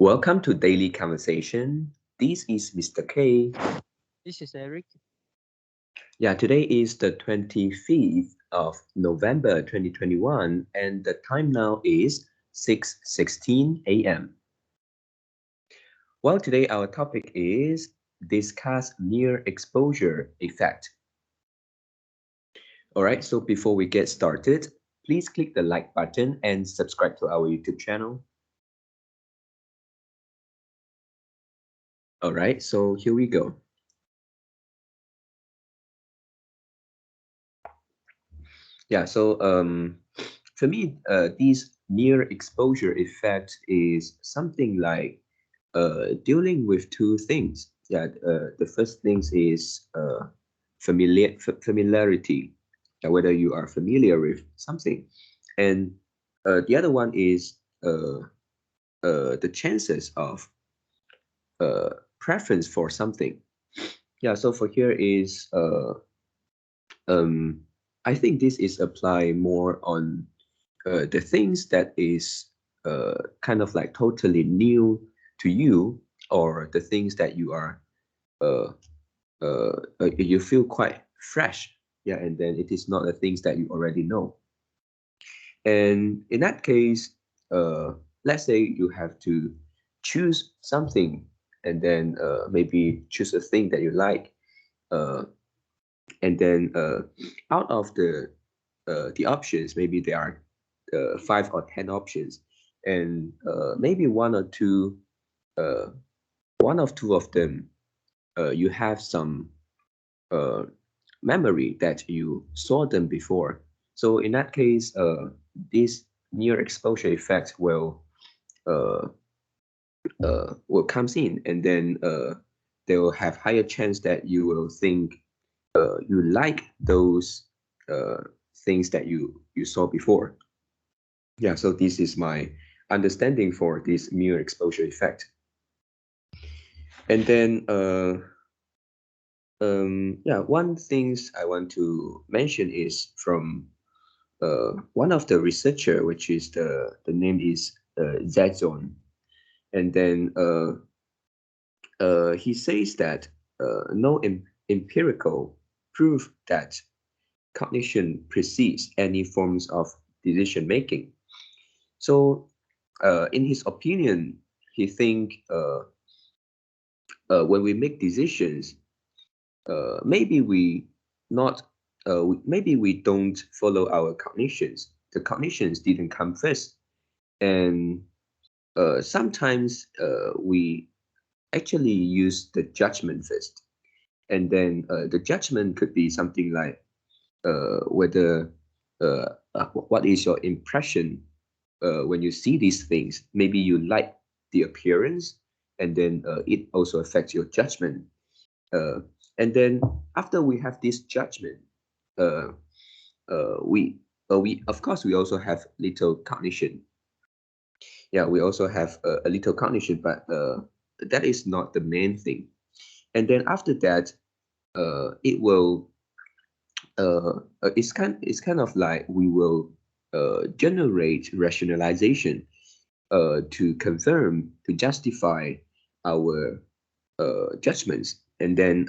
Welcome to Daily Conversation. This is Mr. K. This is Eric. Yeah, today is the 25th of November 2021, and the time now is 6:16 a.m. Well, today our topic is discuss near exposure effect. All right, so before we get started, please click the like button and subscribe to our YouTube channel. All right, so here we go. Yeah, so for me, this near exposure effect is something like dealing with two things. Yeah, the first thing is familiarity, whether you are familiar with something, and the other one is the chances of uh, preference for something. Yeah, so for here is um, I think this is apply more on the things that is kind of like totally new to you, or the things that you are uh, you feel quite fresh. Yeah, and then it is not the things that you already know. And in that case, let's say you have to choose something, and then maybe choose a thing that you like, uh, and then out of the options, maybe there are 5 or 10 options, and maybe uh, one or two of them, you have some uh, memory that you saw them before. So in that case, this near exposure effect uh, will comes in, and then they will have higher chance that you will think you like those uh, things that you saw before. Yeah, so this is my understanding for this near exposure effect. And then yeah, one things I want to mention is from one of the researcher, which is the name is Zedzone. And then he says that no empirical proof that cognition precedes any forms of decision making. So in his opinion, he think when we make decisions, maybe we not maybe we don't follow our cognitions. The cognitions didn't come first, and sometimes we actually use the judgment first, and then the judgment could be something like whether what is your impression when you see these things. Maybe you like the appearance, and then it also affects your judgment. Uh, and then after we have this judgment, uh, we of course we also have little cognition. Yeah, we also have a little cognition, but that is not the main thing. And then after that, it will it's kind of like we will generate rationalization to confirm, to justify our judgments, and then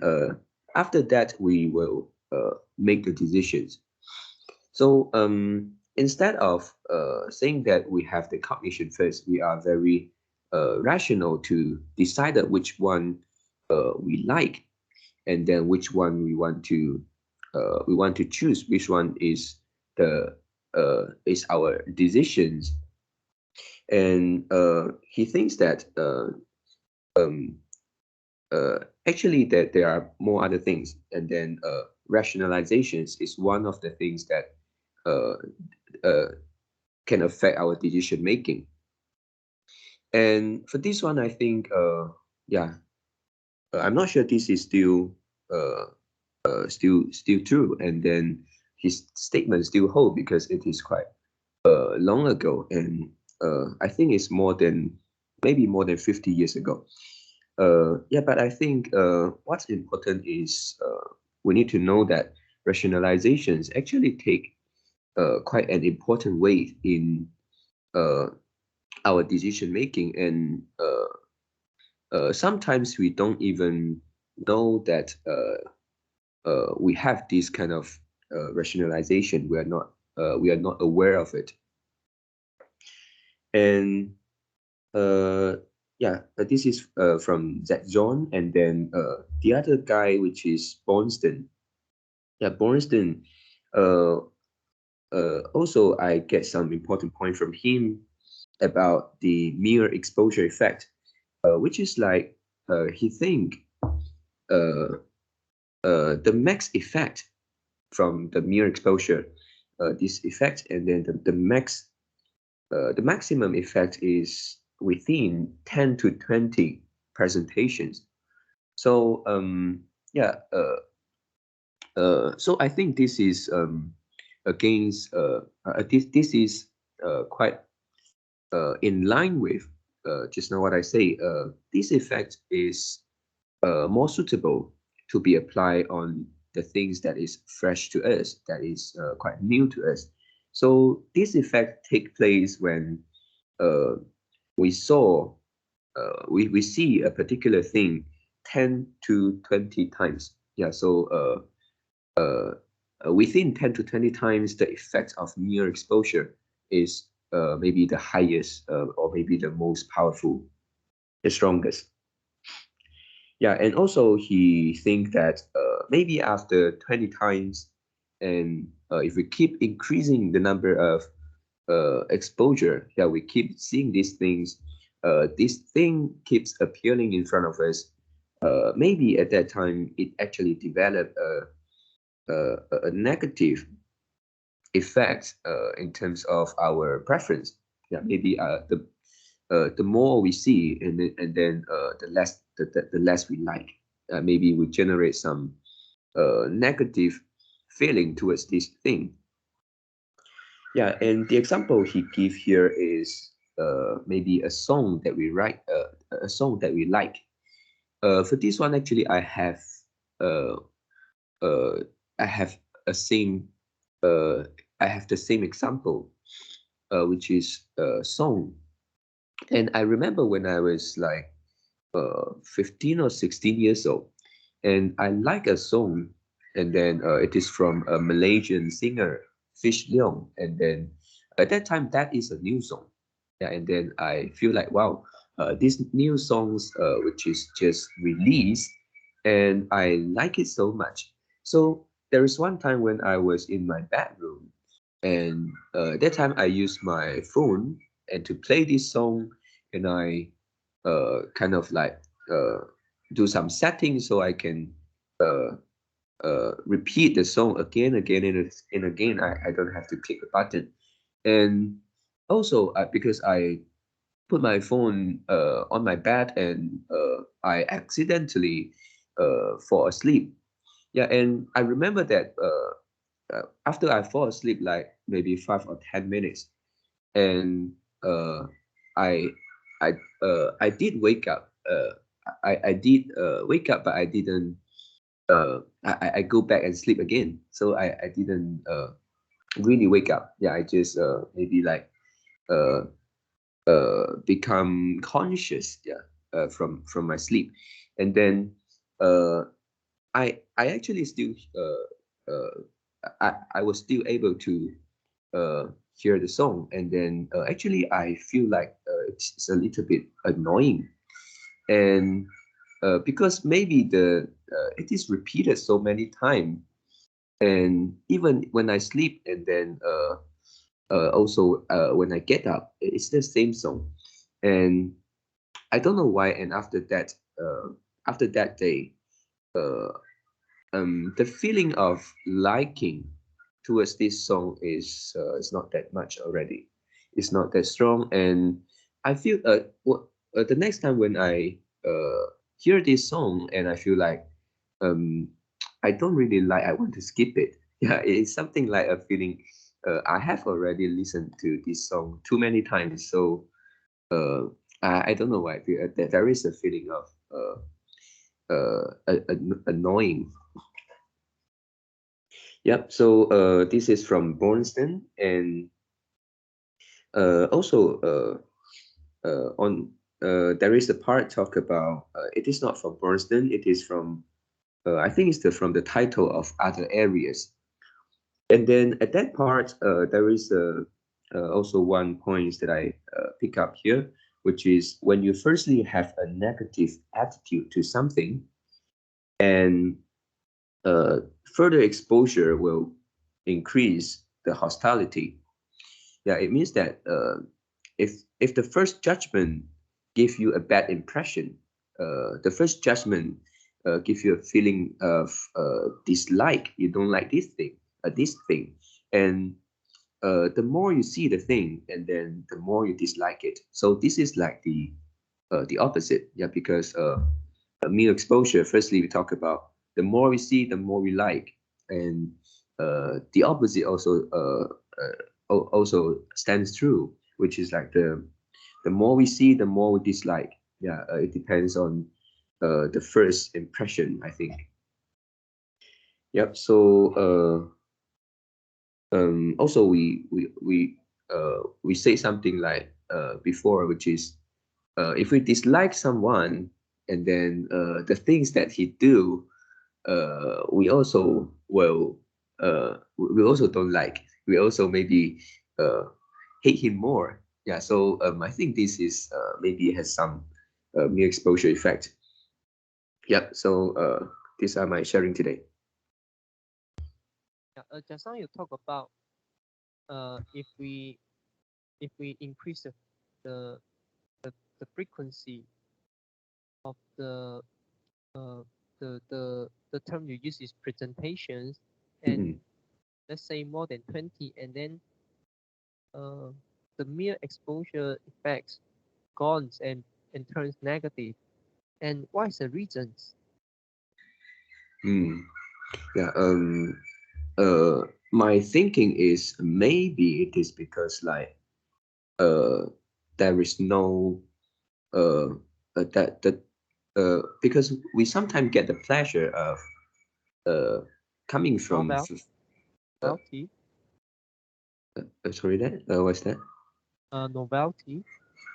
after that we will make the decisions. So instead of saying that we have the cognition first, we are very rational to decide that which one we like, and then which one we want to choose, which one is our decisions. And he thinks that um, actually that there are more other things, and then rationalizations is one of the things that uh, uh, can affect our decision making. And for this one, I think yeah, I'm not sure this is uh, still true, and then his statement still hold because it is quite long ago, and I think it's more than maybe more than 50 years ago. Yeah, but I think what's important is we need to know that rationalizations actually take quite an important weight in uh, our decision making, and sometimes we don't even know that we have this kind of rationalization. We are not aware of it. And yeah, this is from Zach John, and then the other guy, which is Bornstein. Yeah, Bornstein. Uh, Also, I get some important point from him about the mere exposure effect, which is like he think uh, the max effect from the mere exposure, this effect, and then the maximum effect is within 10 to 20 presentations. So yeah, so I think this is against this is quite in line with just now what I say. This effect is more suitable to be applied on the things that is fresh to us, that is quite new to us. So this effect take place when uh, we saw we see a particular thing 10 to 20 times. Yeah, so within 10 to 20 times, the effect of mere exposure is maybe the highest or maybe the most powerful, the strongest. Yeah, and also he think that maybe after 20 times, and if we keep increasing the number of exposure, yeah, we keep seeing these things, this thing keeps appearing in front of us. Maybe at that time it actually developed a negative effect in terms of our preference. Yeah, maybe the more we see, and then the less we like. Maybe we generate some negative feeling towards this thing. Yeah, and the example he give here is maybe a song that we write, a song that we like. For this one, actually, uh, uh, I have a same uh, I have the same example, which is a song. And I remember when I was like 15 or 16 years old, and I like a song, and then it is from a Malaysian singer, Fish Leong, and then at that time that is a new song. Yeah, and then I feel like wow, these new songs which is just released, and I like it so much. So there is one time when I was in my bedroom, and that time I used my phone and to play this song, and I kind of like do some settings so I can uh, repeat the song again, again, and again. I don't have to click a button. And also because I put my phone on my bed, and I accidentally fall asleep. Yeah, and I remember that after I fall asleep, like maybe 5 or 10 minutes, and uh, I I did wake up. I did wake up, but I didn't. I go back and sleep again. So I didn't really wake up. Yeah, I just maybe like uh, become conscious. Yeah, from my sleep, and then uh, I actually still I was still able to uh, hear the song, and then actually I feel like it's a little bit annoying, and because maybe the it is repeated so many times, and even when I sleep, and then also when I get up, it's the same song, and I don't know why. And after that day, uh, the feeling of liking towards this song is not that much already. It's not that strong, and I feel the next time when I hear this song, and I feel like um I don't really like. I want to skip it. Yeah, it's something like a feeling. I have already listened to this song too many times, so uh, I don't know why. There is a feeling of annoying. Yep. So this is from Bornstein, and also there is a part talk about it is not from Bernstein, it is from I think it's from the title of Other Areas. And then at that part, there is also one point that I pick up here, which is when you firstly have a negative attitude to something, and uh, further exposure will increase the hostility. Yeah, it means that if the first judgment gives you a bad impression, the first judgment gives you a feeling of dislike. You don't like this thing, and the more you see the thing, and then the more you dislike it. So this is like the opposite, yeah, because mere exposure. Firstly, we talk about the more we see, the more we like, and the opposite also stands true, which is like the more we see, the more we dislike. Yeah, it depends on the first impression, I think. Yep. So also we say something like before, which is if we dislike someone, and then the things that he do, we also we also don't like. We also maybe uh, hate him more. Yeah. So I think this is maybe has some mere exposure effect. Yep. So these are my sharing today. Yeah, just now you talk about if we increase the the frequency of uh, the term you use is presentations, and Mhm. let's say more than 20, and then uh, the mere exposure effects gone and turns negative. And what is the reasons? Mm. Yeah. My thinking is maybe it is because like uh, there is no that because we sometimes get the pleasure of uh, coming from Novel, uh, novelty, sorry that what's that novelty.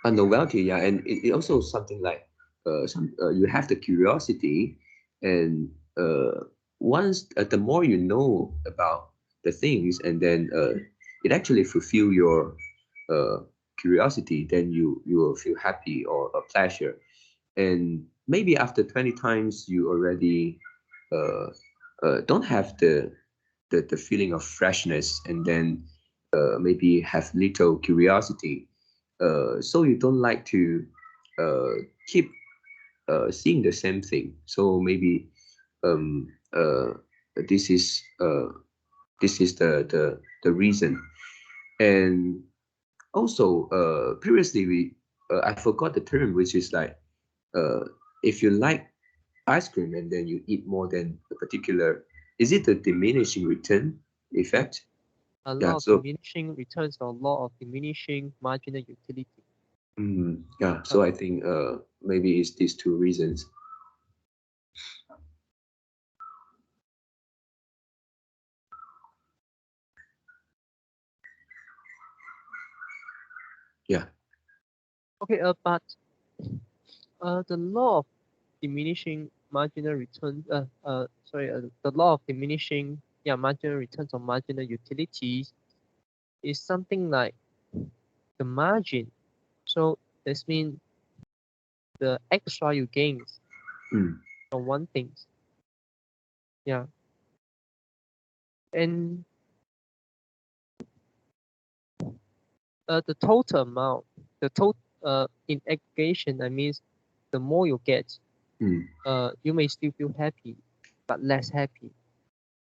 a novelty, yeah, and it also something like you have the curiosity, and once the more you know about the things, and then it actually fulfill your uh, curiosity, then you will feel happy or a pleasure, and maybe after 20 times you already uh, don't have the feeling of freshness, and then maybe have little curiosity, so you don't like to keep seeing the same thing. So maybe um, uh, this is the reason. And also previously we I forgot the term, which is like uh, if you like ice cream and then you eat more than a particular, is it a diminishing return Yeah, effect? a Yeah. lot of So diminishing returns or law of diminishing marginal utility. yeah. Uh, So I think maybe it's these two reasons. Yeah. okay, but the law of diminishing marginal returns, the law of diminishing, yeah, marginal returns or marginal utilities is something like the margin. So this means the extra you gain Mm, from one thing, yeah, and the total amount, the total in aggregation, I mean, the more you get, mm, you may still feel happy, but less happy.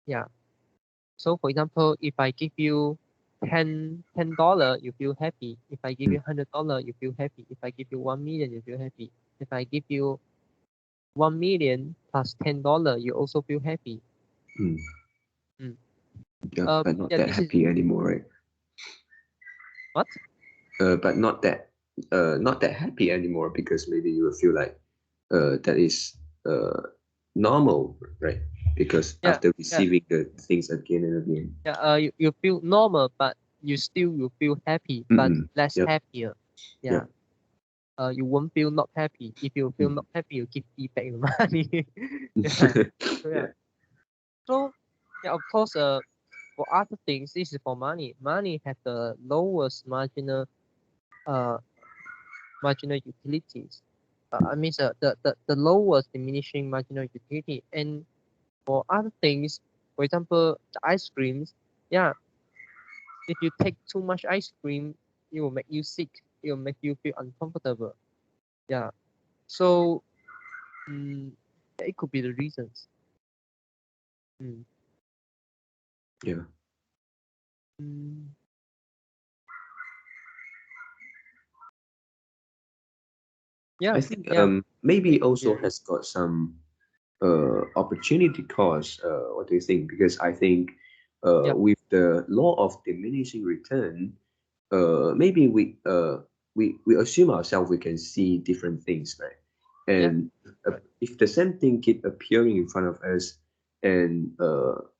Yeah. So for example, if I give you $10, you feel happy. If I give mm, you $100, you feel happy. If I give you 1 million, you feel happy. If I give you 1 million plus $10, you also feel happy. mm. Mm. Yeah, but not Yeah, that this is happy anymore, right? what? But not that happy anymore, because maybe you will feel like that is normal, right? Because Yeah, after yeah, receiving the things again and again. yeah. You feel normal, but you feel happy, but Mm-mm. less Yep. happier. Yeah. Yep. you won't feel not happy. If you feel Mm. not happy, you give back your money. Yeah. So yeah. Yeah. So yeah, of course, for other things, this is for money. Money has the lowest uh marginal utilities. I mean, the lowest diminishing marginal utility. And for other things, for example, the ice creams, yeah, if you take too much ice cream, it will make you sick. It will make you feel uncomfortable. Yeah. So mm, it could be the reasons. Mm. Yeah. Mm. Yeah, I think yeah, maybe it could be a also reason. has got some opportunity cost. What do you think? Because I think Yep, with the law of diminishing return, maybe we assume ourselves we can see different things, right? yeah, And right. if the same thing keep appearing in front of us, and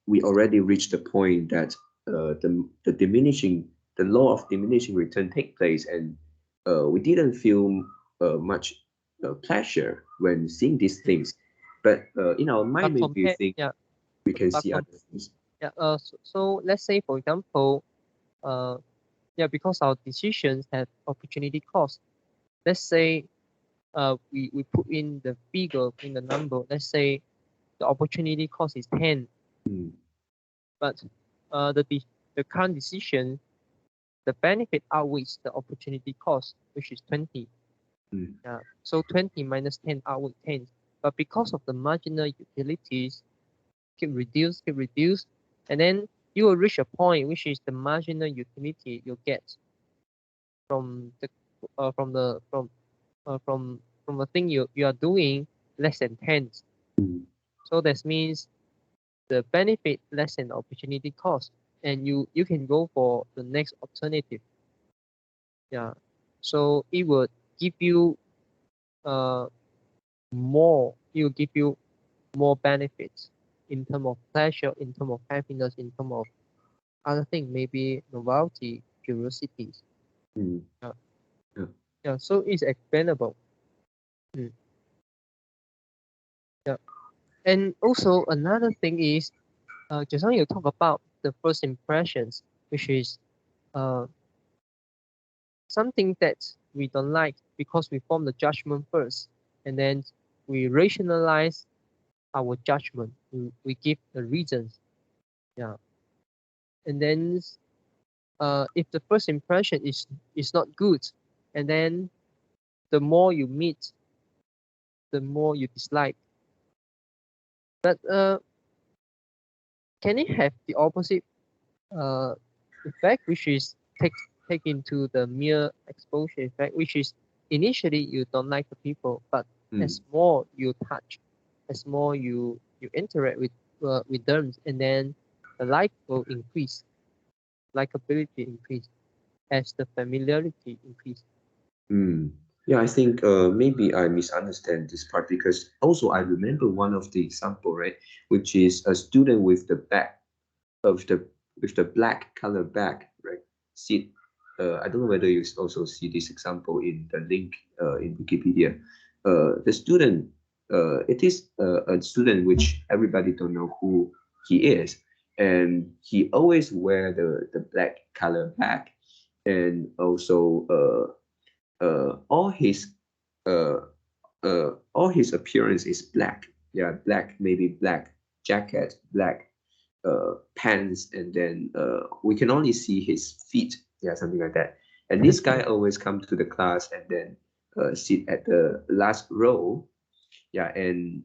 we already reached the point that the law of diminishing return take place, and we didn't feel much pleasure when seeing these Mm. things, but in our But mind, maybe you compare, think yeah, we can but see other things. yeah, so let's say for example, uh, yeah, because our decisions have opportunity cost. Let's say we put in the figure in the number. Let's say the opportunity cost is 10, Mm, but the current decision, the benefit outweighs the opportunity cost, which is 20. mm, Yeah. So 20 minus 10 outweighs 10. But because of the marginal utilities keep reduce, and then you will reach a point which is the marginal utility you get from the from the from the thing you are doing less than 10. mm, So that means the benefit less than the opportunity cost, and you can go for the next alternative. Yeah. So it would give you uh it will give you more benefits in terms of pleasure, in terms of happiness, in terms of other things, maybe novelty, curiosities. mm, Yeah, yeah. yeah. So it's explainable. Mm, yeah. And also another thing is, just now you talk about the first impressions, which is uh something that we don't like because we form the judgment first, and then we rationalize our judgment. We give the reasons. Yeah, and then if the first impression is not good, and then the more you meet, the more you dislike. But can it have the opposite uh, effect, which is take into the mere exposure effect, which is initially you don't like the people, but Mm. as more you touch, as more you interact with them, and then the like will increase, likability increase as the familiarity increase. Mm. Yeah, I think maybe I misunderstand this part because also I remember one of the example, right, which is a student with the bag of the with the black color bag, right? See, I don't know whether you also see this example in the link in Wikipedia. The student, it is a student which everybody don't know who he is, and he always wear the black color bag, and also all his uh, all his appearance is black. Yeah, black, maybe black jacket, black pants, and then we can only see his feet. Yeah, something like that. And this guy always come to the class and then sit at the last row. Yeah, and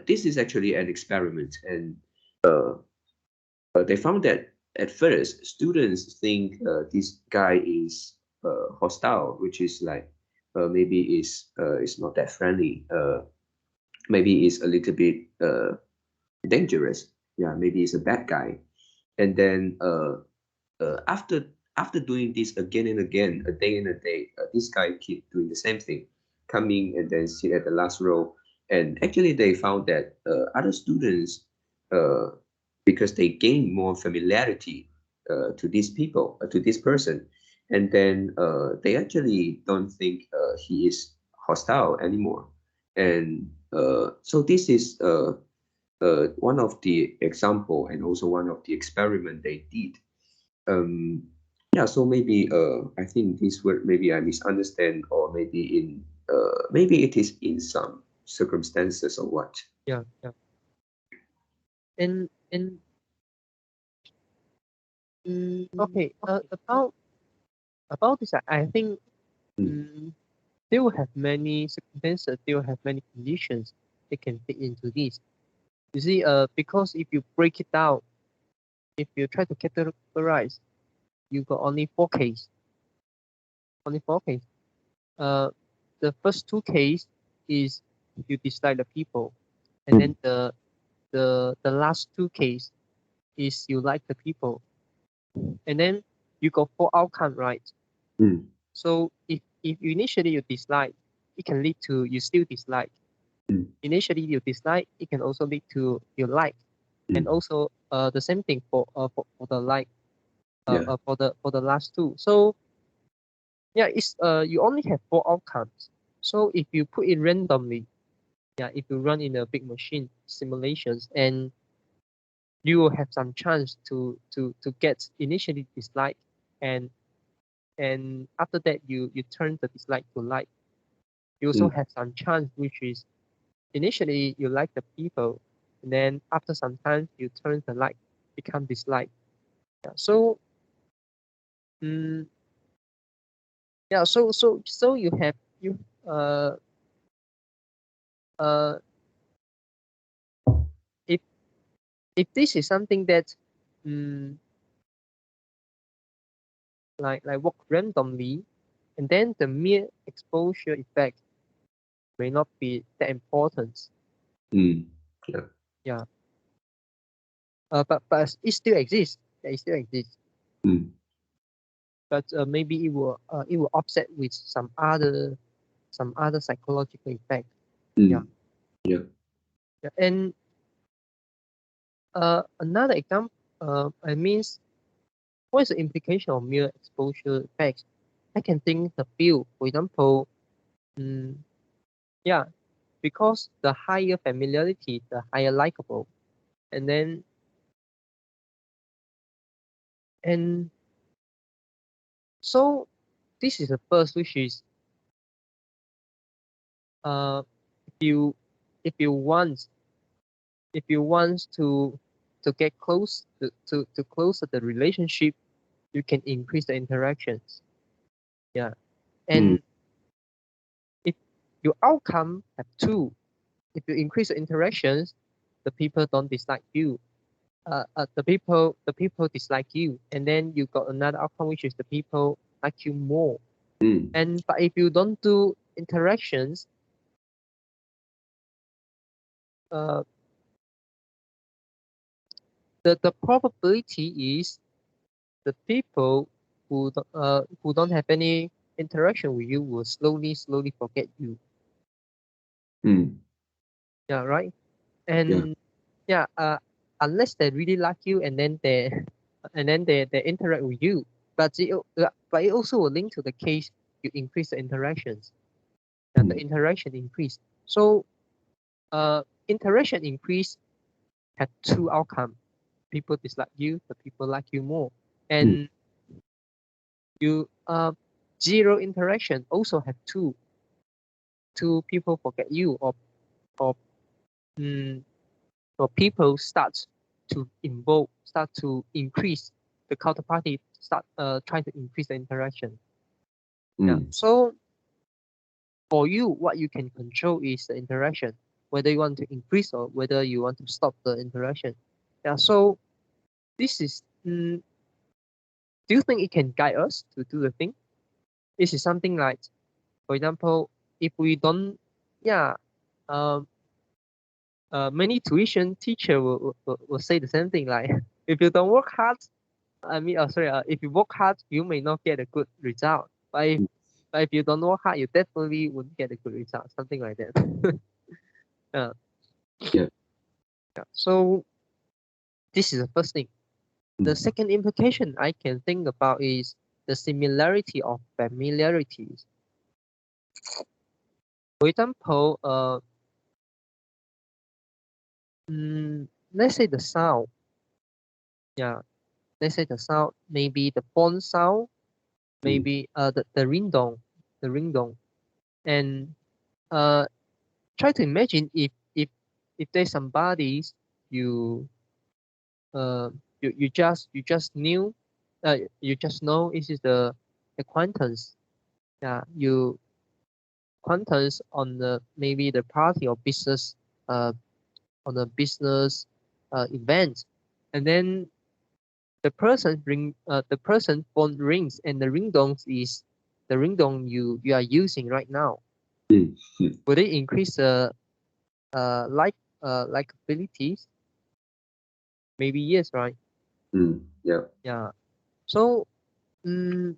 this is actually an experiment, and they found that at first students think this guy is hostile, which is like maybe is not that friendly. Maybe is a little bit dangerous. Yeah, maybe he's a bad guy. And then after doing this again and again, a day and a day, this guy keep doing the same thing, coming and then sit at the last row. And actually, they found that other students, uh, because they gain more familiarity to these people, to this person, and then they actually don't think he is hostile anymore. And so this is one of the example and also one of the experiment they did. Um, yeah, so maybe I think this word maybe I misunderstand, or maybe it is in some circumstances or what. Yeah, yeah. And okay, about this, I think Mm, mm, they will have many circumstances, they will have many conditions that can fit into this. You see, because if you break it down, if you try to categorize, you got only four cases, only four cases. Uh, the first two cases is you dislike the people, and mm, then the last two cases is you like the people, and then you got four outcome, right? mm, So if initially you dislike, it can lead to you still dislike. mm, Initially you dislike, it can also lead to you like, and mm. also the same thing for the like Yeah. for the last two. So yeah, it's you only have four outcomes. So if you put it randomly, yeah, if you run in a big machine simulations, and you will have some chance to get initially dislike, and after that you turn the dislike to like. You also Mm, have some chance which is initially you like the people, and then after some time you turn the like become dislike. Yeah. So mm, yeah, so you have you uh uh if this is something that mm, like work randomly, and then the mere exposure effect may not be that important. mm. Yeah. Yeah. But it still exists. Yeah, it still exists. Mm, But maybe it will offset with some other psychological effect. Yeah. mm. Yeah. Yeah. And another example, I means what is the implication of mere exposure effects? I can think the few, for example, mm, yeah, because the higher familiarity, the higher likable, and then and so this is the first, which is uh if you if you want if you want to get close to closer the relationship, you can increase the interactions. Yeah. Mm, And if your outcome have two, if you increase the interactions, the people don't dislike you. The people dislike you, and then you got another outcome, which is the people like you more. mm, And but if you don't do interactions, uh, the probability is the people who don't have any interaction with you will slowly forget you. mm. Yeah, right. Yeah. And yeah, unless they really like you, and then they interact with you. But it also will link to the case you increase the interactions, and the Mm, interaction increase. So interaction increase had two outcome: people dislike you, the people like you more. mm, And you zero interaction also have two people forget you, or mm, or people start to increase the counterparty, start trying to increase the interaction. Yeah. mm, So for you, what you can control is the interaction, whether you want to increase or whether you want to stop the interaction. Yeah. So this is do you think it can guide us to do the thing? This is something like, for example, if we don't, yeah, um, many tuition teacher will say the same thing, like if you don't work hard, if you work hard, you may not get a good result. But if you don't work hard, you definitely wouldn't get a good result. Something like that. uh, yeah. yeah. So this is the first thing. The Mm, second implication I can think about is the similarity of familiarities. For example, let's say the sound. Yeah, let's say the sound, maybe the phone sound, maybe the ringtone, and try to imagine if there's somebody you uh you just knew, you just know this is the acquaintance. Yeah, you acquaintance on the maybe the party or business, uh on a business event, and then the person phone rings, and the ringtone is the ringtone you are using right now. mm, mm, Would it increase the like likabilities? Maybe yes, right? yeah. Yeah. So mm,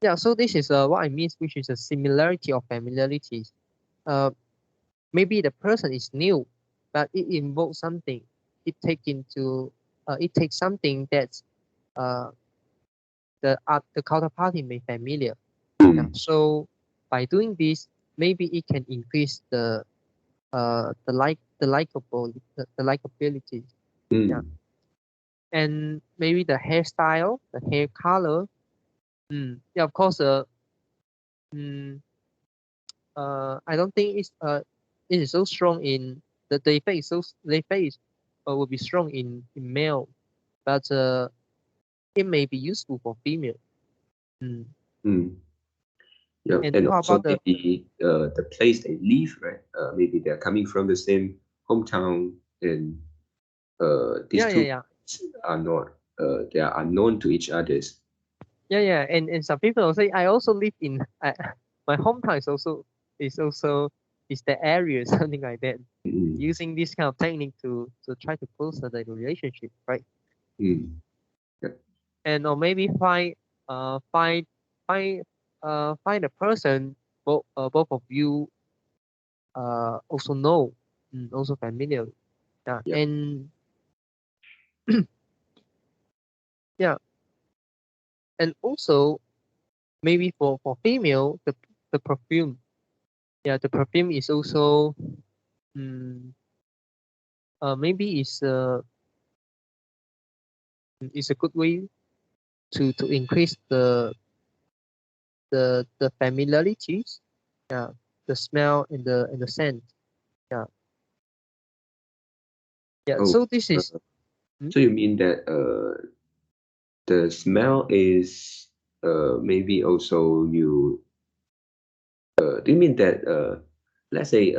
yeah, so this is what I mean, which is a similarity of familiarities. Uh, maybe the person is new, but it invokes something. It takes something that uh the counterparty may familiar. Yeah. Mm, So by doing this, maybe it can increase the likability. Yeah. mm, And maybe the hairstyle, the hair color. Yeah, of course. Mm, I don't think it is so strong in the effect is the effect is, will be strong in male, but it may be useful for female. Mm. mm. Yeah, And and how also about the maybe the place they live, right? Maybe they're coming from the same hometown, and these yeah yeah two yeah are not they are unknown to each others. yeah, and some people will say I also live in my hometown is also is the area something like that, Mm, using this kind of technique to try to close the relationship, right? mm, yeah. And or maybe uh find find find a person both of you also know, also familiar. Yeah, Yeah. and yeah, and also maybe for female the perfume. Yeah, the perfume is also um, maybe is a good way to increase the familiarities. Yeah, the smell and the scent. Yeah, yeah. Oh, So this is mm, so you mean that the smell is maybe also you do you mean that let's say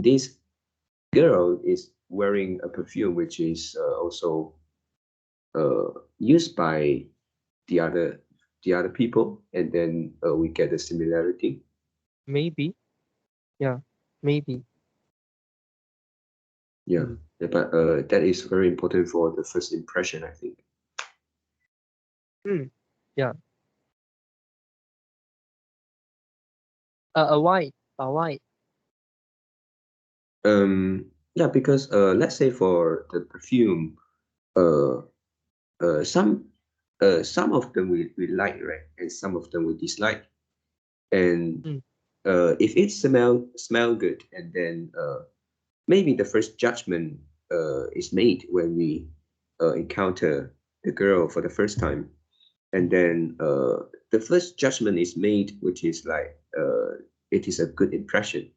this girl is wearing a perfume which is also used by the other the other people, and then we get a similarity. maybe, yeah, maybe. Yeah, Mm, yeah, but that is very important for the first impression, I think. yeah. A white, a white. Yeah, because let's say for the perfume, uh, some of them we like, right, and some of them we dislike. And Mm, if it smell good, and then maybe the first judgment is made when we encounter the girl for the first time, and then the first judgment is made, which is like it is a good impression,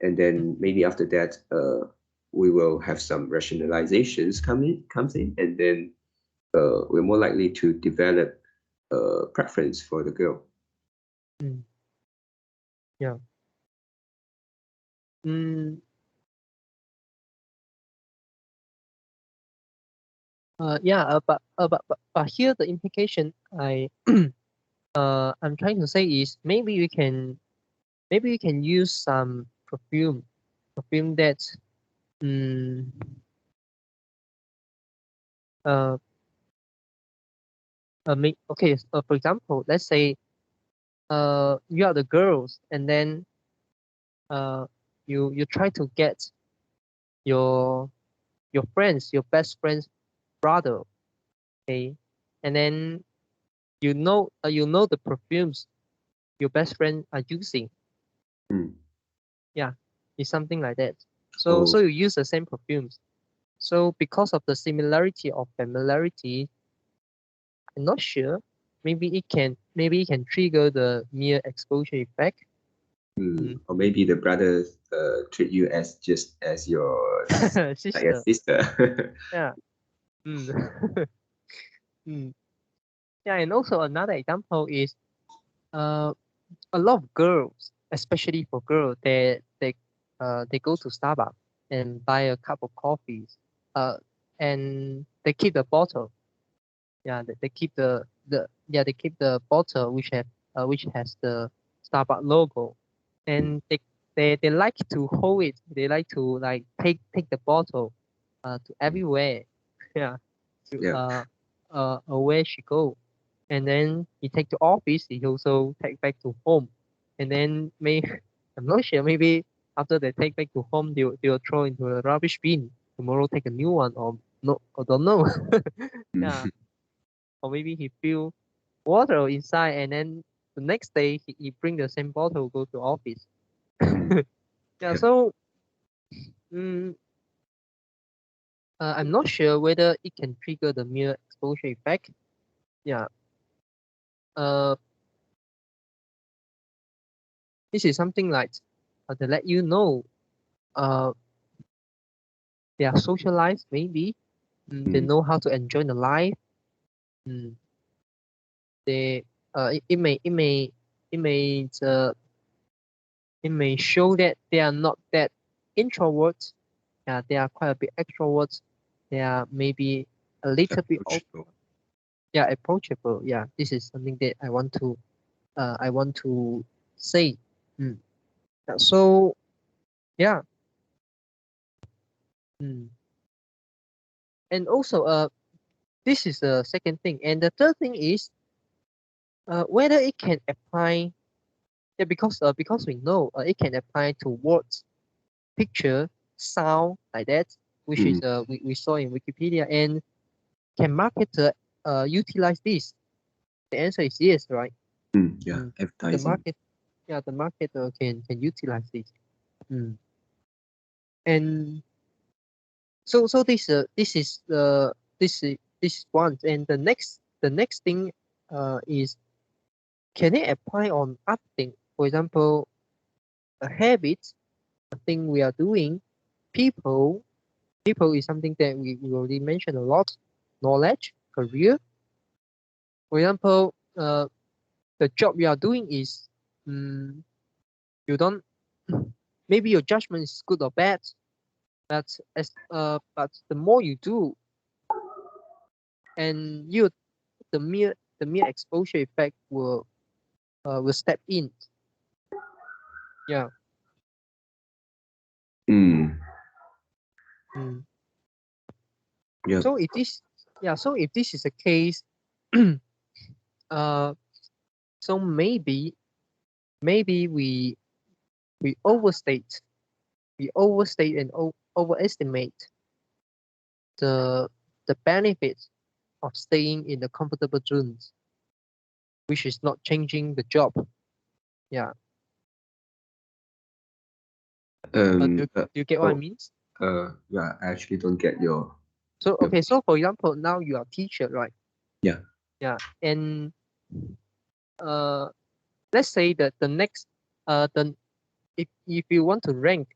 and mm, then maybe after that we will have some rationalizations comes in, and then we're more likely to develop preference for the girl. mm, yeah. Mm, yeah. But here the implication I'm trying to say is maybe we can use some perfume that mm, uh, okay, for example, let's say you are the girls, and then uh you try to get your your best friend's brother, okay, and then you know the perfumes your best friend are using. Mm. Yeah, it's something like that. So Oh. so you use the same perfumes. So because of the similarity or familiarity, I'm not sure. Maybe it can trigger the mere exposure effect. Mm. Mm. Or maybe the brothers treat you as just as your like a Sister. sister. Yeah. Mm. Mm. Yeah, and also another example is uh a lot of girls, especially for girls, they go to Starbucks and buy a cup of coffee, uh, and they keep the bottle. Yeah, they keep they keep the bottle which has the Starbucks logo, and they like to hold it. They like to like take the bottle, to everywhere. Yeah, to Yeah. where she go, and then he take to office. He also take back to home, and then I'm not sure. Maybe after they take back to home, they'll throw into the rubbish bin. Tomorrow take a new one, or no, I don't know. Yeah, Mm. or maybe he fill water inside, and then the next day he bring the same bottle go to office. Mm. Yeah, Yeah. so mm, I'm not sure whether it can trigger the mere exposure effect. Yeah, uh, this is something like to let you know uh, they are socialized maybe. They Mm. know how to enjoy the life. Mm, they it may it may show that they are not that introverts. Yeah, they are quite a bit extroverts. They are maybe a little bit Approachable. yeah, approachable. Yeah, this is something that I want to say. Mm. Yeah, so yeah. Mm. And also this is the second thing, and the third thing is whether it can apply. Yeah, because we know it can apply to words, picture, sound like that, which is Mm. we saw in Wikipedia. And can marketer utilize this? The answer is yes, right? Mm. Yeah. Mm. The Advertising. market, yeah, the marketer can utilize this. Mm. And so this is this is one. And the next thing is, can it apply on other things? For example, a habit, a thing we are doing, people. People is something that we already mentioned a lot. Knowledge, career. For example, the job you are doing is, um, you don't, maybe your judgment is good or bad, but the more you do, and the mere exposure effect will step in. Yeah. Mm. Mm. Yeah. So if this so if this is the case, uh, so maybe we overstate and overestimate the the benefits of staying in the comfortable zones, which is not changing the job. Yeah. Um. Do you get what I Oh. mean? Yeah. I actually don't get So your okay, so for example, now you are teacher, right? Yeah. Yeah. And uh let's say that the next the if you want to rank,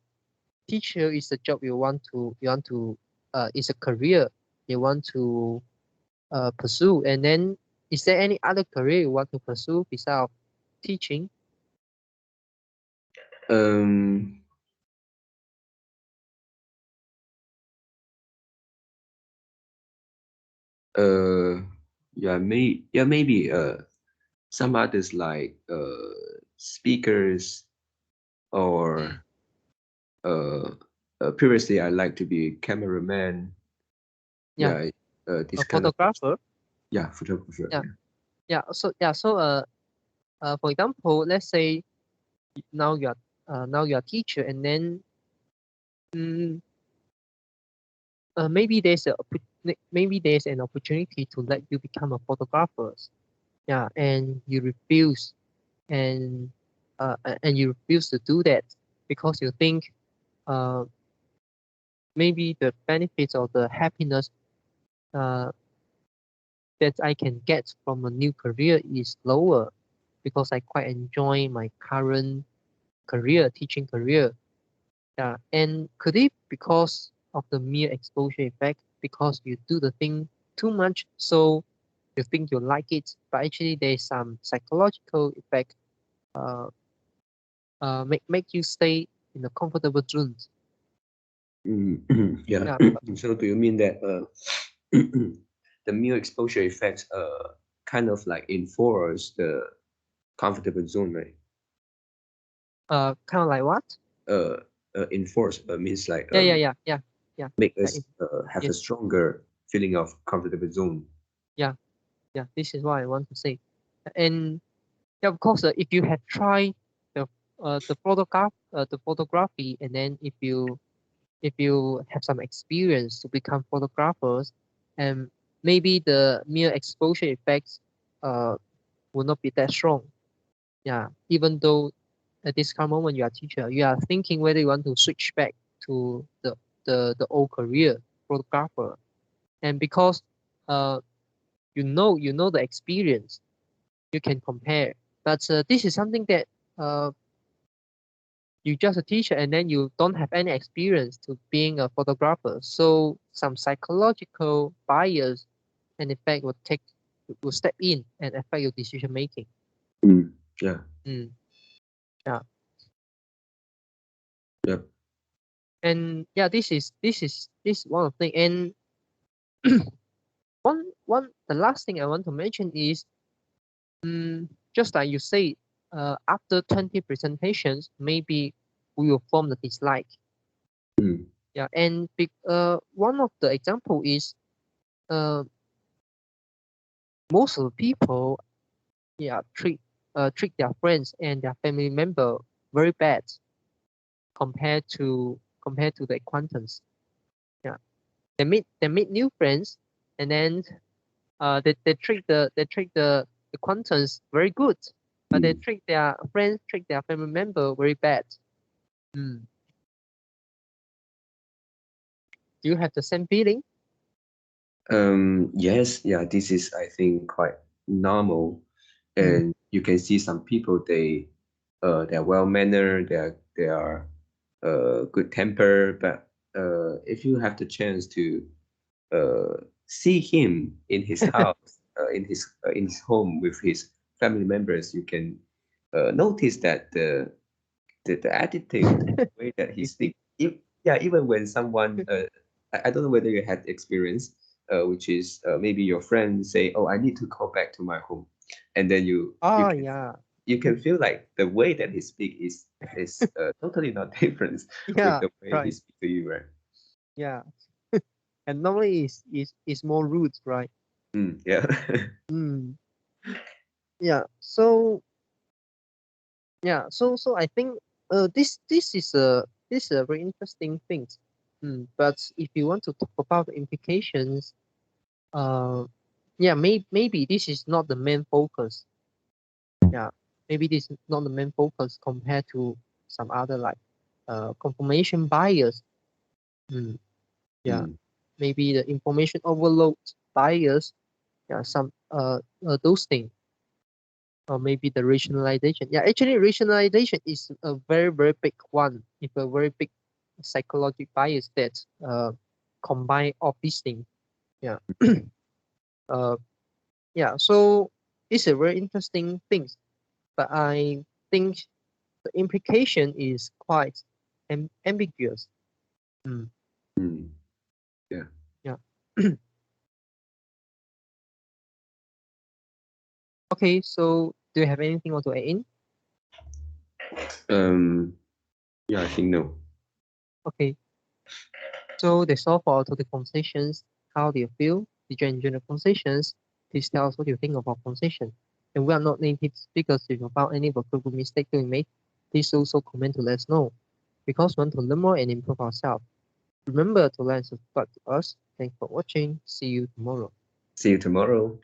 teacher is a job you want to is a career you want to pursue. And then is there any other career you want to pursue besides teaching? Um. Uh. Yeah. Maybe. Some others like speakers Mm. or uh, previously I like to be cameraman. Yeah, Yeah. a This kind of photographer. yeah photographer. Yeah, Yeah. for example, let's say now you are teacher, and then mm, maybe there's an opportunity to let you become a photographer. Yeah, and you refuse, and you refuse to do that because you think uh, maybe the benefits or the happiness uh, that I can get from a new career is lower because I quite enjoy my current career, teaching career. Yeah, and could it because of the mere exposure effect, because you do the thing too much, so you think you like it, but actually there's some psychological effect, uh, make you stay in a comfortable zone. Yeah. Yeah, So do you mean that the mere exposure effects kind of like enforce the comfortable zone, right? kind of like what? Uh, enforce means like Yeah, make yeah, us have a yes, stronger feeling of comfortable zone. yeah, yeah. This is what I want to say, and yeah, of course, if you have tried the the photography, and then if you have some experience to become photographers, and maybe the mere exposure effects uh will not be that strong. Yeah, even though at this current moment you are a teacher, you are thinking whether you want to switch back to the old career photographer, and because uh you know the experience, you can compare. But this is something that uh you just a teacher and then you don't have any experience to being a photographer. So some psychological bias and effect will step in and affect your decision making. Mm. Yeah. Mm, yeah. Yep. And yeah, this is one of the thing. And one the last thing I want to mention is just like you say, after 20 presentations, maybe we will form the dislike. Mm. Yeah, and one of the example is uh most of the people, yeah, treat their friends and their family member very bad compared to the acquaintance. Yeah, they meet new friends, and then they treat the acquaintance very good, but they Mm. treat their friends, treat their family member very bad. Mm. Do you have the same feeling? Yes, yeah, this is, I think, quite normal. Mm. And you can see some people, they're well mannered, they are good temper, but if you have the chance to see him in his house, in his home with his family members, you can notice that the attitude, the way that he It's speaks. Yeah, even when someone, I don't know whether you had experience, which is maybe your friend say, "Oh, I need to go back to my home," and then oh yeah. you can feel like the way that he speak is totally not different with Yeah, the way he right. speaks to you, right? Yeah. And normally is more rude, right? Mm, yeah. Mm. Yeah. So yeah, so I think this is a very interesting thing. But if you want to talk about the implications, uh, yeah, maybe this is not the main focus. Yeah, maybe this is not the main focus compared to some other like confirmation bias. Mm, yeah, Mm, maybe the information overload bias. Yeah, some those things. Or maybe the rationalization. Yeah, actually, rationalization is a very big one. It's a very big psychological bias that combine all these things. Yeah. uh, yeah. So it's a very interesting thing, but I think the implication is quite ambiguous. Mm, mm, yeah. yeah. Okay. So do you have anything want to add in? Um, yeah, I think no. Okay. So that's all for today conversations. How do you feel? Did you enjoy the conversations? Please tell us what you think of our conversation. And we are not native speakers. If you found any vocabulary mistake we made, please also comment to let us know. Because we want to learn more and improve ourselves. Remember to like and subscribe to us. Thanks for watching. See you tomorrow. See you tomorrow.